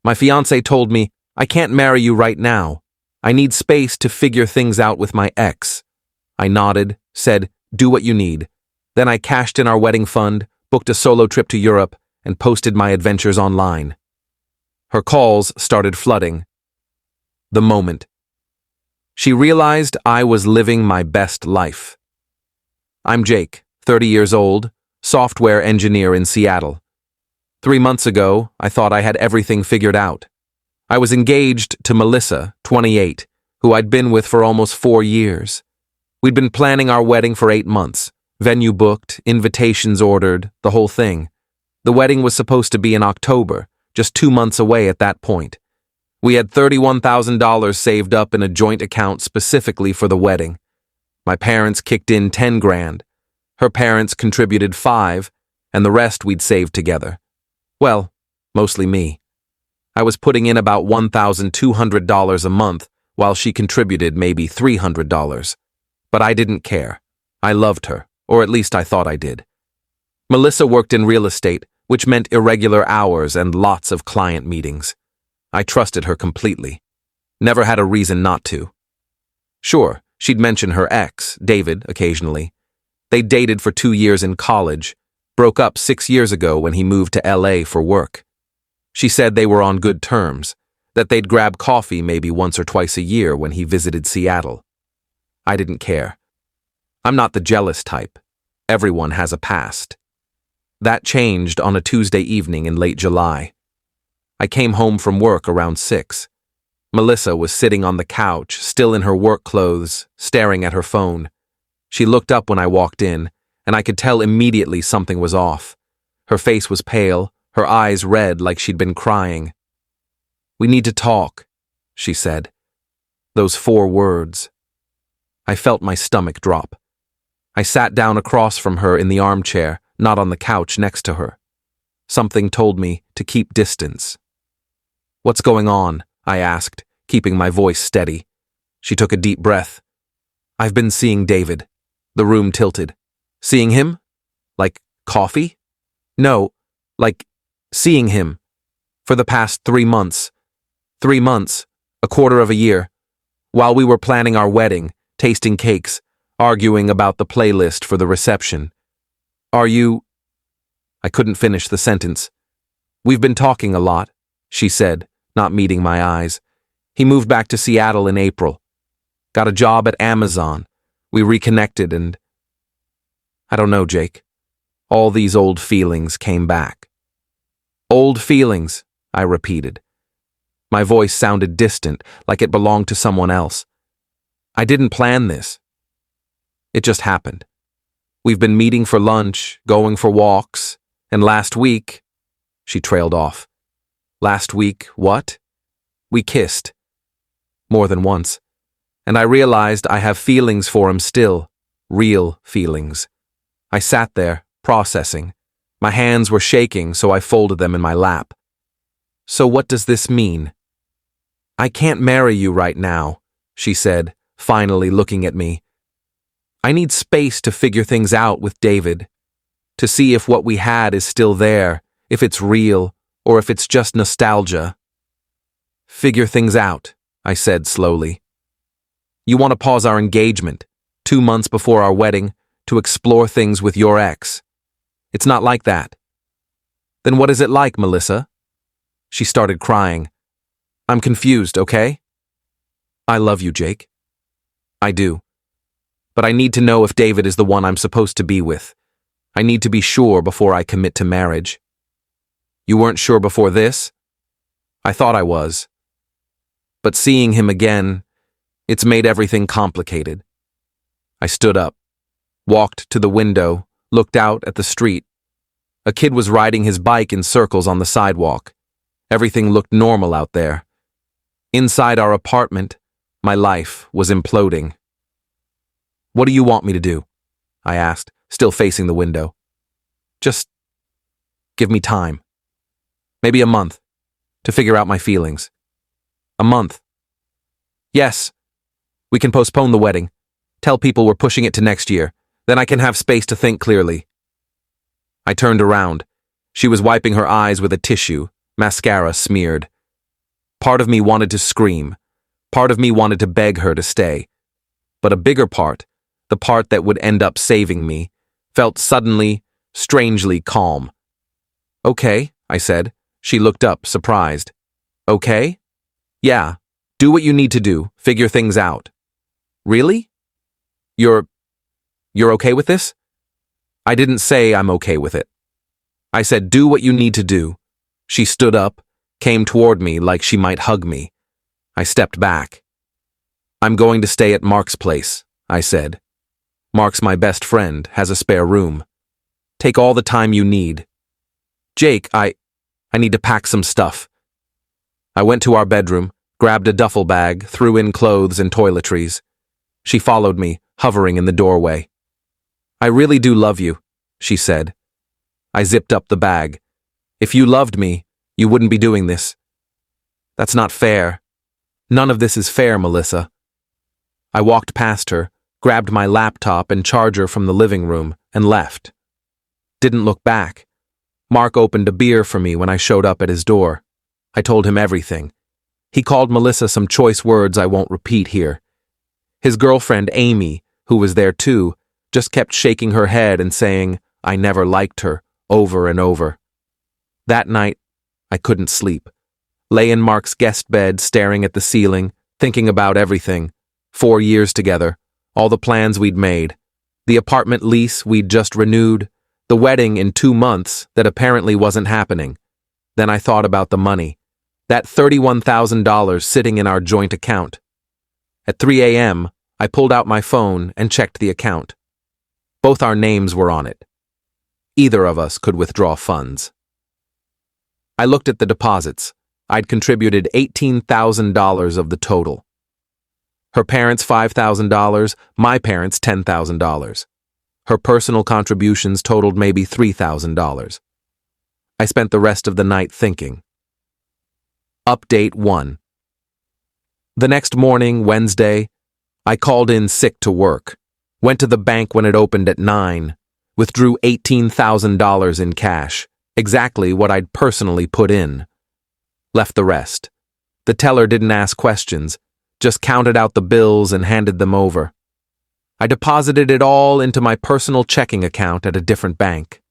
My fiancé told me, I can't marry you right now. I need space to figure things out with my ex. I nodded, said, do what you need. Then I cashed in our wedding fund, booked a solo trip to Europe, and posted my adventures online. Her calls started flooding. The moment. She realized I was living my best life. I'm Jake, 30 years old, software engineer in Seattle. 3 months ago, I thought I had everything figured out. I was engaged to Melissa, 28, who I'd been with for almost 4 years. We'd been planning our wedding for 8 months, venue booked, invitations ordered, the whole thing. The wedding was supposed to be in October, just 2 months away at that point. We had $31,000 saved up in a joint account specifically for the wedding. My parents kicked in 10 grand. Her parents contributed 5, and the rest we'd saved together. Well, mostly me. I was putting in about $1,200 a month, while she contributed maybe $300. But I didn't care. I loved her, or at least I thought I did. Melissa worked in real estate, which meant irregular hours and lots of client meetings. I trusted her completely. Never had a reason not to. Sure, she'd mention her ex, David, occasionally. They dated for 2 years in college, broke up 6 years ago when he moved to LA for work. She said they were on good terms, that they'd grab coffee maybe once or twice a year when he visited Seattle. I didn't care. I'm not the jealous type. Everyone has a past. That changed on a Tuesday evening in late July. I came home from work around 6. Melissa was sitting on the couch, still in her work clothes, staring at her phone. She looked up when I walked in, and I could tell immediately something was off. Her face was pale, her eyes red like she'd been crying. "We need to talk," she said. Those 4 words. I felt my stomach drop. I sat down across from her in the armchair, not on the couch next to her. Something told me to keep distance. "What's going on?" I asked, keeping my voice steady. She took a deep breath. "I've been seeing David." The room tilted. "Seeing him? Like coffee?" "No, like seeing him. For the past 3 months. 3 months, a quarter of a year. While we were planning our wedding, tasting cakes, arguing about the playlist for the reception. Are you—" I couldn't finish the sentence. "We've been talking a lot," she said, not meeting my eyes. "He moved back to Seattle in April. Got a job at Amazon. We reconnected and—" I don't know, Jake. All these old feelings came back. "Old feelings," I repeated. My voice sounded distant, like it belonged to someone else. "I didn't plan this. It just happened. We've been meeting for lunch, going for walks, and last week—" She trailed off. "Last week, what?" "We kissed. More than once. And I realized I have feelings for him still. Real feelings." I sat there, processing. My hands were shaking, so I folded them in my lap. "So what does this mean?" "I can't marry you right now," she said, finally looking at me. "I need space to figure things out with David, to see if what we had is still there, if it's real, or if it's just nostalgia." "Figure things out," I said slowly. "You want to pause our engagement, 2 months before our wedding, to explore things with your ex. It's not like that." "Then what is it like, Melissa?" She started crying. "I'm confused, okay?" "I love you, Jake." "I do. But I need to know if David is the one I'm supposed to be with. I need to be sure before I commit to marriage." "You weren't sure before this?" "I thought I was. But seeing him again, it's made everything complicated." I stood up, walked to the window, looked out at the street. A kid was riding his bike in circles on the sidewalk. Everything looked normal out there. Inside our apartment, my life was imploding. "What do you want me to do?" I asked, still facing the window. "Just give me time. Maybe a month, to figure out my feelings." "A month?" "Yes. We can postpone the wedding. Tell people we're pushing it to next year. Then I can have space to think clearly." I turned around. She was wiping her eyes with a tissue, mascara smeared. Part of me wanted to scream. Part of me wanted to beg her to stay. But a bigger part, the part that would end up saving me, felt suddenly, strangely calm. Okay, I said. She looked up, surprised. Okay? Yeah. Do what you need to do. Figure things out. Really? You're okay with this? I didn't say I'm okay with it. I said, do what you need to do. She stood up, came toward me like she might hug me. I stepped back. I'm going to stay at Mark's place, I said. Mark's my best friend, has a spare room. Take all the time you need. Jake, I need to pack some stuff. I went to our bedroom, grabbed a duffel bag, threw in clothes and toiletries. She followed me, hovering in the doorway. I really do love you, she said. I zipped up the bag. If you loved me, you wouldn't be doing this. That's not fair. None of this is fair, Melissa. I walked past her, grabbed my laptop and charger from the living room, and left. Didn't look back. Mark opened a beer for me when I showed up at his door. I told him everything. He called Melissa some choice words I won't repeat here. His girlfriend, Amy, who was there too, just kept shaking her head and saying, I never liked her, over and over. That night, I couldn't sleep. Lay in Mark's guest bed, staring at the ceiling, thinking about everything. 4 years together, all the plans we'd made, the apartment lease we'd just renewed, the wedding in 2 months that apparently wasn't happening. Then I thought about the money, that $31,000 sitting in our joint account. At 3 a.m., I pulled out my phone and checked the account. Both our names were on it. Either of us could withdraw funds. I looked at the deposits. I'd contributed $18,000 of the total. Her parents $5,000, my parents $10,000. Her personal contributions totaled maybe $3,000. I spent the rest of the night thinking. Update 1. The next morning, Wednesday, I called in sick to work, went to the bank when it opened at 9, withdrew $18,000 in cash, exactly what I'd personally put in. Left the rest. The teller didn't ask questions, just counted out the bills and handed them over. I deposited it all into my personal checking account at a different bank.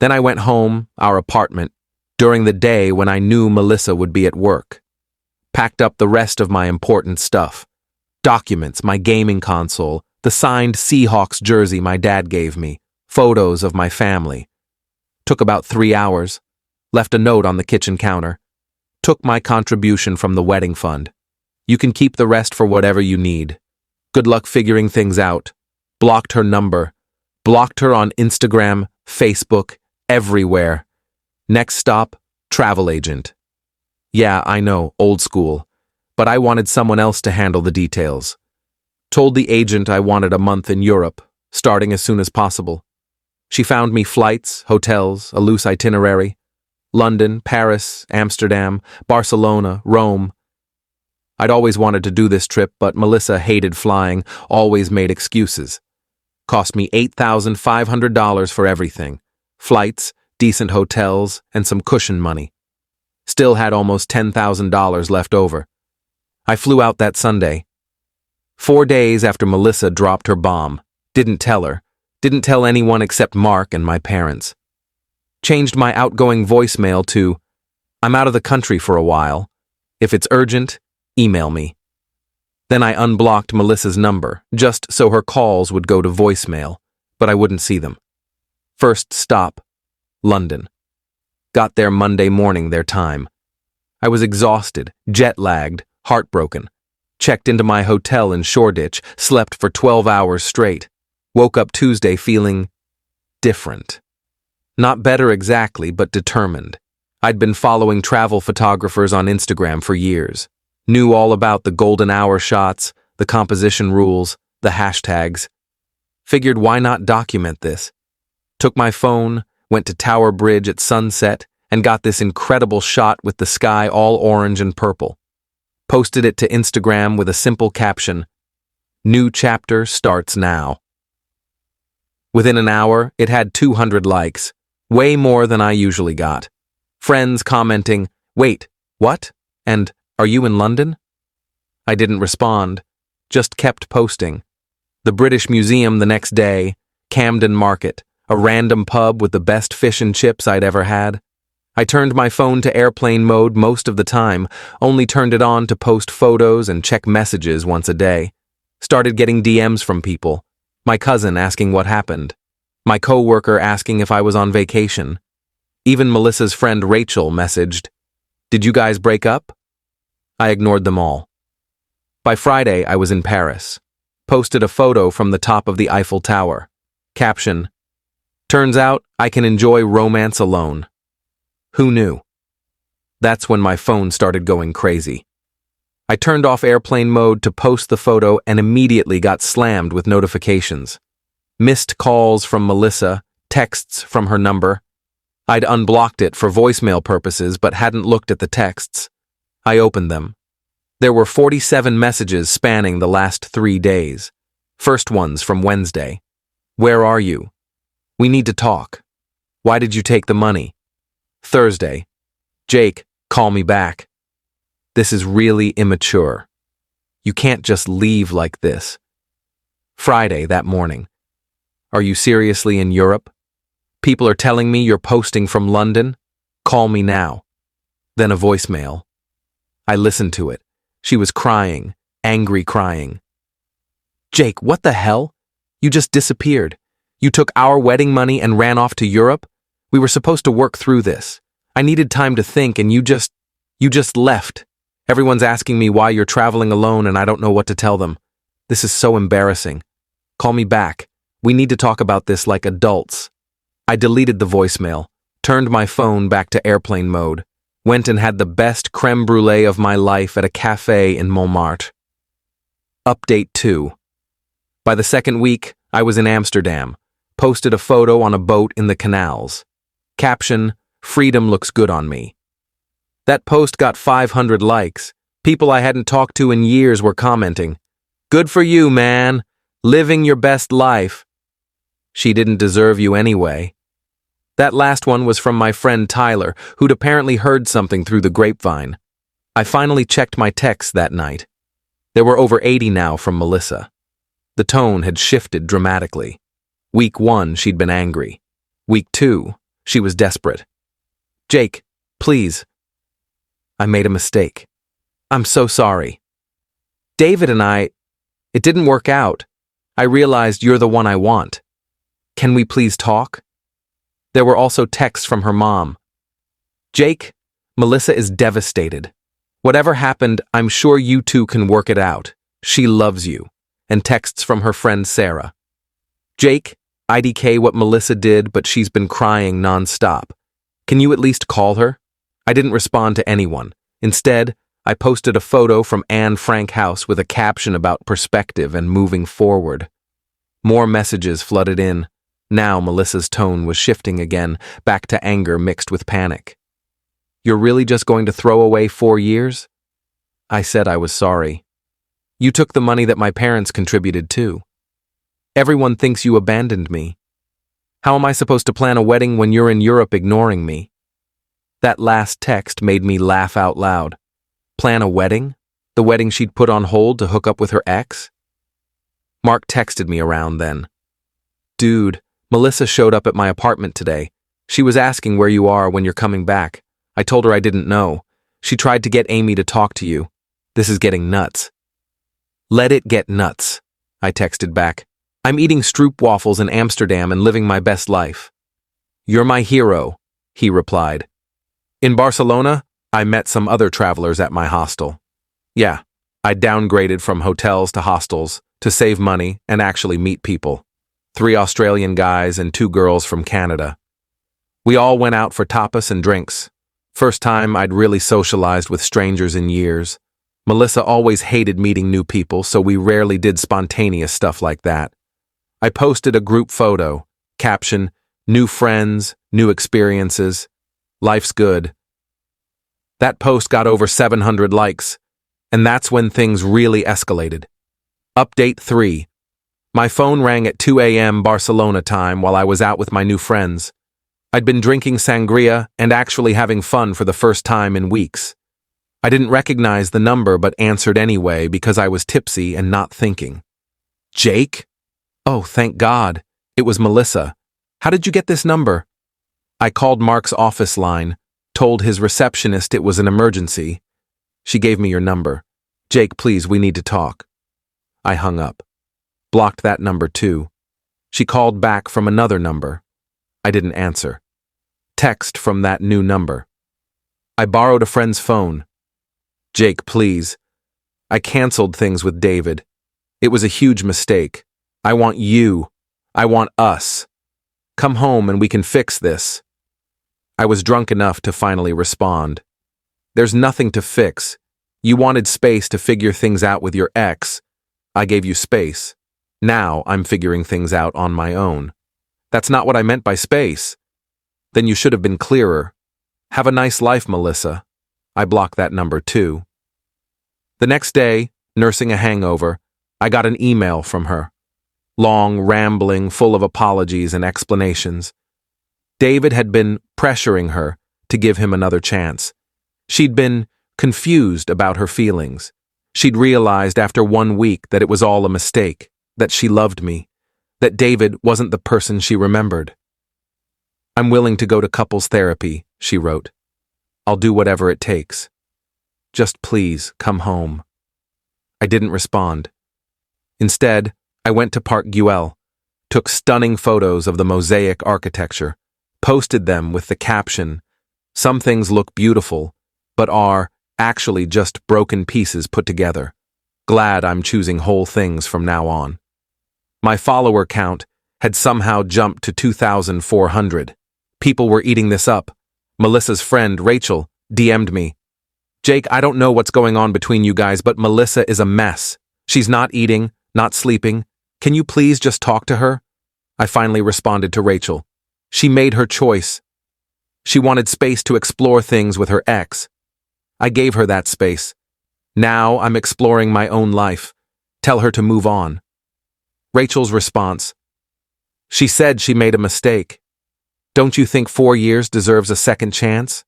Then I went home, our apartment, during the day when I knew Melissa would be at work. Packed up the rest of my important stuff. Documents, my gaming console, the signed Seahawks jersey my dad gave me, photos of my family. Took about 3 hours. Left a note on the kitchen counter. Took my contribution from the wedding fund. You can keep the rest for whatever you need. Good luck figuring things out. Blocked her number. Blocked her on Instagram, Facebook, everywhere. Next stop, travel agent. Yeah, I know, old school. But I wanted someone else to handle the details. Told the agent I wanted a month in Europe, starting as soon as possible. She found me flights, hotels, a loose itinerary. London, Paris, Amsterdam, Barcelona, Rome. I'd always wanted to do this trip, but Melissa hated flying, always made excuses. Cost me $8,500 for everything. Flights, decent hotels, and some cushion money. Still had almost $10,000 left over. I flew out that Sunday. 4 days after Melissa dropped her bomb. Didn't tell her. Didn't tell anyone except Mark and my parents. Changed my outgoing voicemail to, I'm out of the country for a while. If it's urgent, email me. Then I unblocked Melissa's number, just so her calls would go to voicemail, but I wouldn't see them. First stop, London. Got there Monday morning their time. I was exhausted, jet-lagged, heartbroken. Checked into my hotel in Shoreditch, slept for 12 hours straight. Woke up Tuesday feeling different. Not better exactly, but determined. I'd been following travel photographers on Instagram for years. Knew all about the golden hour shots, the composition rules, the hashtags. Figured why not document this? Took my phone, went to Tower Bridge at sunset, and got this incredible shot with the sky all orange and purple. Posted it to Instagram with a simple caption, New chapter starts now. Within an hour, it had 200 likes, way more than I usually got. Friends commenting, wait, what? And Are you in London? I didn't respond, just kept posting. The British Museum the next day, Camden Market, a random pub with the best fish and chips I'd ever had. I turned my phone to airplane mode most of the time, only turned it on to post photos and check messages once a day. Started getting DMs from people. My cousin asking what happened. My coworker asking if I was on vacation. Even Melissa's friend Rachel messaged, "Did you guys break up?" I ignored them all. By Friday, I was in Paris. Posted a photo from the top of the Eiffel Tower. Caption, "Turns out I can enjoy romance alone." Who knew? That's when my phone started going crazy. I turned off airplane mode to post the photo and immediately got slammed with notifications. Missed calls from Melissa, texts from her number. I'd unblocked it for voicemail purposes but hadn't looked at the texts. I opened them. There were 47 messages spanning the last 3 days. First ones from Wednesday. "Where are you? We need to talk. Why did you take the money?" Thursday. "Jake, call me back. This is really immature. You can't just leave like this." Friday, that morning. "Are you seriously in Europe? People are telling me you're posting from London. Call me now." Then a voicemail. I listened to it. She was crying, angry crying. "Jake, what the hell? You just disappeared. You took our wedding money and ran off to Europe? We were supposed to work through this. I needed time to think and you just left. Everyone's asking me why you're traveling alone and I don't know what to tell them. This is so embarrassing. Call me back. We need to talk about this like adults." I deleted the voicemail, turned my phone back to airplane mode, went and had the best creme brulee of my life at a cafe in Montmartre. Update 2. By the second week, I was in Amsterdam, posted a photo on a boat in the canals. Caption, "Freedom looks good on me." That post got 500 likes. People I hadn't talked to in years were commenting, "Good for you, man. Living your best life." She didn't deserve you anyway. That last one was from my friend Tyler, who'd apparently heard something through the grapevine. I finally checked my texts that night. There were over 80 now from Melissa. The tone had shifted dramatically. Week 1, she'd been angry. Week 2, she was desperate. "Jake, please. I made a mistake. I'm so sorry. David and it didn't work out. I realized you're the one I want. Can we please talk?" There were also texts from her mom. "Jake, Melissa is devastated. Whatever happened, I'm sure you two can work it out. She loves you." And texts from her friend Sarah. "Jake, IDK what Melissa did, but she's been crying nonstop. Can you at least call her?" I didn't respond to anyone. Instead, I posted a photo from Anne Frank House with a caption about perspective and moving forward. More messages flooded in. Now Melissa's tone was shifting again, back to anger mixed with panic. "You're really just going to throw away 4 years?" I said I was sorry. "You took the money that my parents contributed too. Everyone thinks you abandoned me. How am I supposed to plan a wedding when you're in Europe ignoring me?" That last text made me laugh out loud. Plan a wedding? The wedding she'd put on hold to hook up with her ex? Mark texted me around then. "Dude, Melissa showed up at my apartment today. She was asking where you are when you're coming back. I told her I didn't know. She tried to get Amy to talk to you. This is getting nuts." "Let it get nuts," I texted back. "I'm eating stroopwafels in Amsterdam and living my best life." "You're my hero," he replied. "In Barcelona, I met some other travelers at my hostel. Yeah, I downgraded from hotels to hostels to save money and actually meet people. 3 Australian guys and 2 girls from Canada. We all went out for tapas and drinks. First time I'd really socialized with strangers in years. Melissa always hated meeting new people, so we rarely did spontaneous stuff like that. I posted a group photo, caption, "New friends, new experiences. Life's good." That post got over 700 likes, and that's when things really escalated. Update 3. My phone rang at 2 a.m. Barcelona time while I was out with my new friends. I'd been drinking sangria and actually having fun for the first time in weeks. I didn't recognize the number but answered anyway because I was tipsy and not thinking. Jake? Oh, thank God. It was Melissa. How did you get this number? I called Mark's office line, told his receptionist it was an emergency. She gave me your number. Jake, please, we need to talk. I hung up. Blocked that number too. She called back from another number. I didn't answer. Text from that new number. I borrowed a friend's phone. Jake, please. I canceled things with David. It was a huge mistake. I want you. I want us. Come home and we can fix this. I was drunk enough to finally respond. There's nothing to fix. You wanted space to figure things out with your ex. I gave you space. Now I'm figuring things out on my own. That's not what I meant by space. Then you should have been clearer. Have a nice life, Melissa. I blocked that number too. The next day, nursing a hangover, I got an email from her. Long, rambling, full of apologies and explanations. David had been pressuring her to give him another chance. She'd been confused about her feelings. She'd realized after 1 week that it was all a mistake, that she loved me, that David wasn't the person she remembered. I'm willing to go to couples therapy, she wrote. I'll do whatever it takes. Just please come home. I didn't respond. Instead, I went to Park Qley, took stunning photos of the mosaic architecture, posted them with the caption, "Some things look beautiful, but are actually just broken pieces put together. Glad I'm choosing whole things from now on." My follower count had somehow jumped to 2,400. People were eating this up. Melissa's friend, Rachel, DM'd me. Jake, I don't know what's going on between you guys, but Melissa is a mess. She's not eating, not sleeping. Can you please just talk to her? I finally responded to Rachel. She made her choice. She wanted space to explore things with her ex. I gave her that space. Now I'm exploring my own life. Tell her to move on. Rachel's response. She said she made a mistake. Don't you think 4 years deserves a second chance?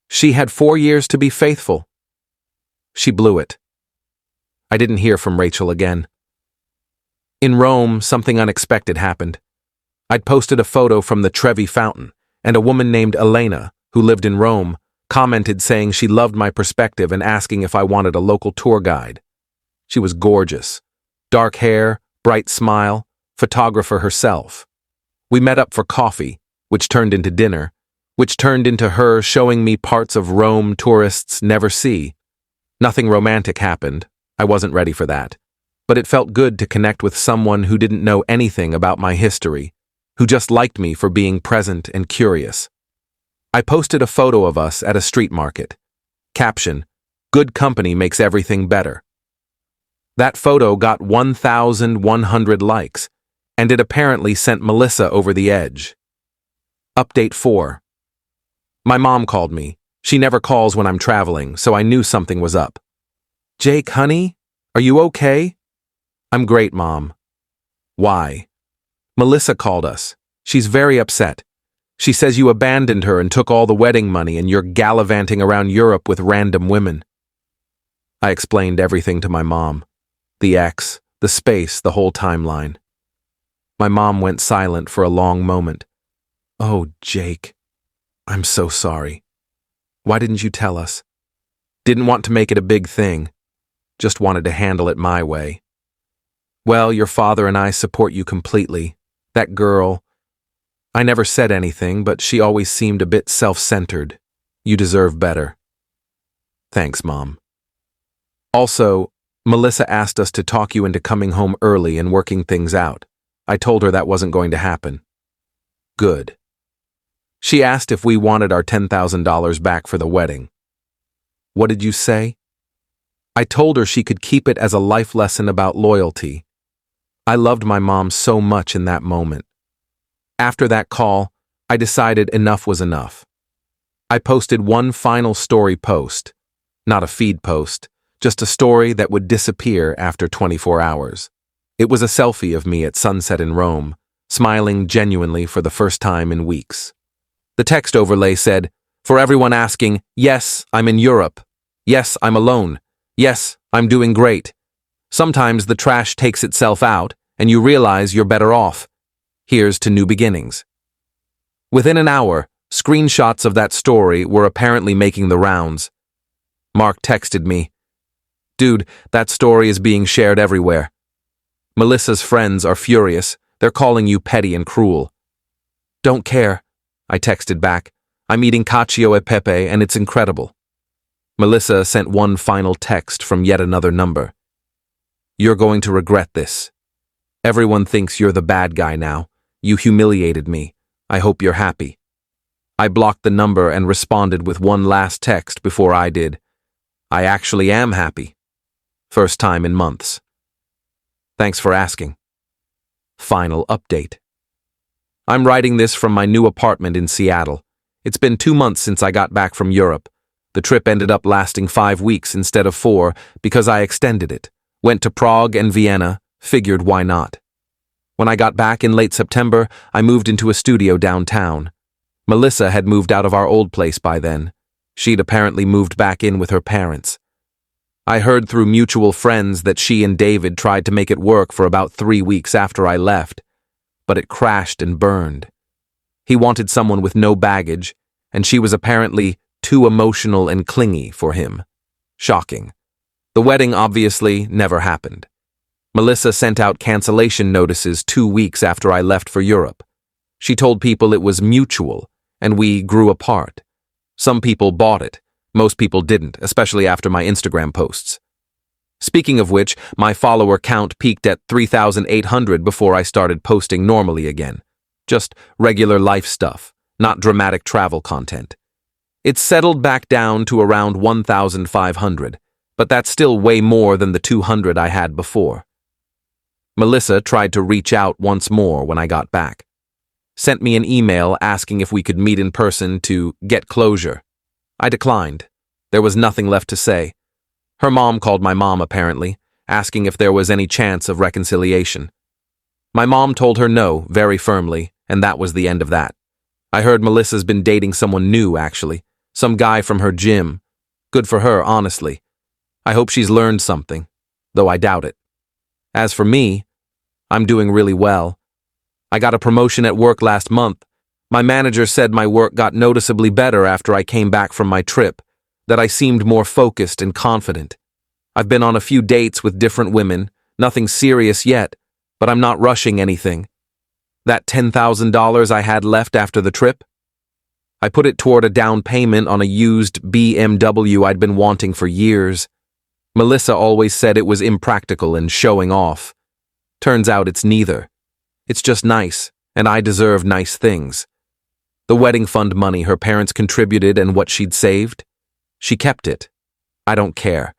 She had 4 years to be faithful. She blew it. I didn't hear from Rachel again. In Rome, something unexpected happened. I'd posted a photo from the Trevi fountain, and a woman named Elena, who lived in Rome, commented saying she loved my perspective and asking if I wanted a local tour guide. She was gorgeous. Dark hair, bright smile, photographer herself. We met up for coffee, which turned into dinner, which turned into her showing me parts of Rome tourists never see. Nothing romantic happened. I wasn't ready for that. But it felt good to connect with someone who didn't know anything about my history, who just liked me for being present and curious. I posted a photo of us at a street market. Caption, "Good company makes everything better." That photo got 1,100 likes, and it apparently sent Melissa over the edge. Update 4. My mom called me. She never calls when I'm traveling, so I knew something was up. Jake, honey, are you okay? I'm great, Mom. Why? Melissa called us. She's very upset. She says you abandoned her and took all the wedding money and you're gallivanting around Europe with random women. I explained everything to my mom. The ex, the space, the whole timeline. My mom went silent for a long moment. Oh, Jake, I'm so sorry. Why didn't you tell us? Didn't want to make it a big thing. Just wanted to handle it my way. Well, your father and I support you completely. That girl, I never said anything, but she always seemed a bit self-centered. You deserve better. Thanks, Mom. Also, Melissa asked us to talk you into coming home early and working things out. I told her that wasn't going to happen. Good. She asked if we wanted our $10,000 back for the wedding. What did you say? I told her she could keep it as a life lesson about loyalty. I loved my mom so much in that moment. After that call, I decided enough was enough. I posted one final story post, not a feed post, just a story that would disappear after 24 hours. It was a selfie of me at sunset in Rome, smiling genuinely for the first time in weeks. The text overlay said, "For everyone asking, yes, I'm in Europe. Yes, I'm alone. Yes, I'm doing great. Sometimes the trash takes itself out, and you realize you're better off. Here's to new beginnings. Within an hour, screenshots of that story were apparently making the rounds. Mark texted me, "Dude, that story is being shared everywhere. Melissa's friends are furious. They're calling you petty and cruel." "Don't care," I texted back. "I'm eating cacio e pepe and it's incredible." Melissa sent one final text from yet another number. "You're going to regret this. Everyone thinks you're the bad guy now. You humiliated me. I hope you're happy." I blocked the number and responded with one last text before I did. "I actually am happy. First time in months. Thanks for asking." Final update. I'm writing this from my new apartment in Seattle. It's been 2 months since I got back from Europe. The trip ended up lasting 5 weeks instead of 4 because I extended it. Went to Prague and Vienna, figured why not. When I got back in late September, I moved into a studio downtown. Melissa had moved out of our old place by then. She'd apparently moved back in with her parents. I heard through mutual friends that she and David tried to make it work for about 3 weeks after I left, but it crashed and burned. He wanted someone with no baggage, and she was apparently too emotional and clingy for him. Shocking. The wedding obviously never happened. Melissa sent out cancellation notices 2 weeks after I left for Europe. She told people it was mutual, and we grew apart. Some people bought it. Most people didn't, especially after my Instagram posts. Speaking of which, my follower count peaked at 3,800 before I started posting normally again. Just regular life stuff, not dramatic travel content. It's settled back down to around 1,500, but that's still way more than the 200 I had before. Melissa tried to reach out once more when I got back. Sent me an email asking if we could meet in person to get closure. I declined. There was nothing left to say. Her mom called my mom apparently, asking if there was any chance of reconciliation. My mom told her no, very firmly, and that was the end of that. I heard Melissa's been dating someone new, actually. Some guy from her gym. Good for her, honestly. I hope she's learned something, though I doubt it. As for me, I'm doing really well. I got a promotion at work last month. My manager said my work got noticeably better after I came back from my trip, that I seemed more focused and confident. I've been on a few dates with different women, nothing serious yet, but I'm not rushing anything. That $10,000 I had left after the trip? I put it toward a down payment on a used BMW I'd been wanting for years. Melissa always said it was impractical and showing off. Turns out it's neither. It's just nice, and I deserve nice things. The wedding fund money her parents contributed and what she'd saved? She kept it. I don't care.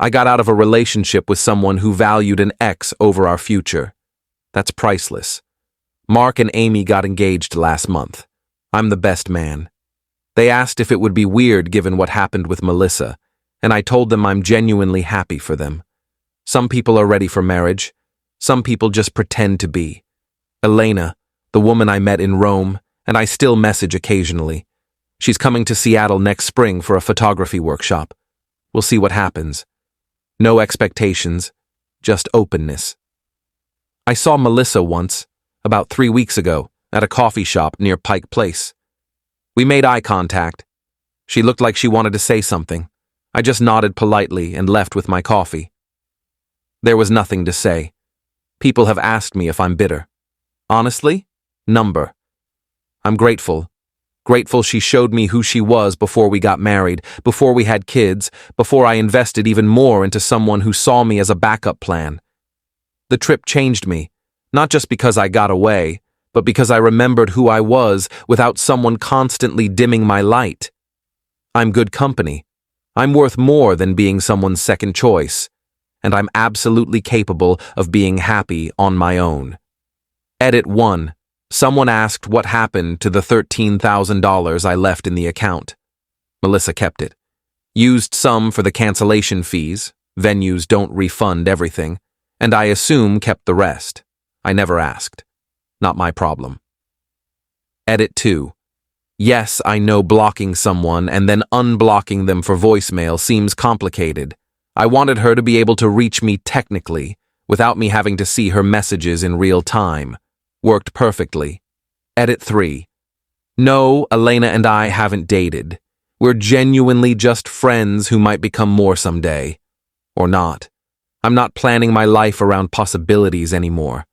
I got out of a relationship with someone who valued an ex over our future. That's priceless. Mark and Amy got engaged last month. I'm the best man. They asked if it would be weird given what happened with Melissa, and I told them I'm genuinely happy for them. Some people are ready for marriage. Some people just pretend to be. Elena, the woman I met in Rome, and I still message occasionally. She's coming to Seattle next spring for a photography workshop. We'll see what happens. No expectations, just openness. I saw Melissa once, about 3 weeks ago, at a coffee shop near Pike Place. We made eye contact. She looked like she wanted to say something. I just nodded politely and left with my coffee. There was nothing to say. People have asked me if I'm bitter. Honestly? Number. I'm grateful. Grateful she showed me who she was before we got married, before we had kids, before I invested even more into someone who saw me as a backup plan. The trip changed me, not just because I got away, but because I remembered who I was without someone constantly dimming my light. I'm good company. I'm worth more than being someone's second choice, and I'm absolutely capable of being happy on my own. Edit 1. Someone asked what happened to the $13,000 I left in the account. Melissa kept it. Used some for the cancellation fees. Venues don't refund everything. And I assume kept the rest. I never asked. Not my problem. Edit 2. Yes, I know blocking someone and then unblocking them for voicemail seems complicated. I wanted her to be able to reach me technically, without me having to see her messages in real time. Worked perfectly. Edit 3. No, Elena and I haven't dated. We're genuinely just friends who might become more someday. Or not. I'm not planning my life around possibilities anymore.